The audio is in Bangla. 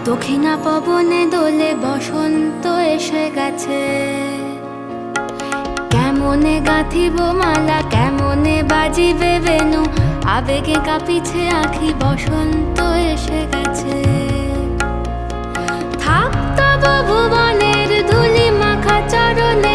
দক্ষিণা পবনে দোলে বসন্ত এসে গেছে। কেমনে গাঁথিব মালা, কেমনে বাজিবে বেনু, আবেগে কাঁপিছে আখি, বসন্ত এসে গেছে। থাক তব ভুবনের ধুলি মাখা চরণে,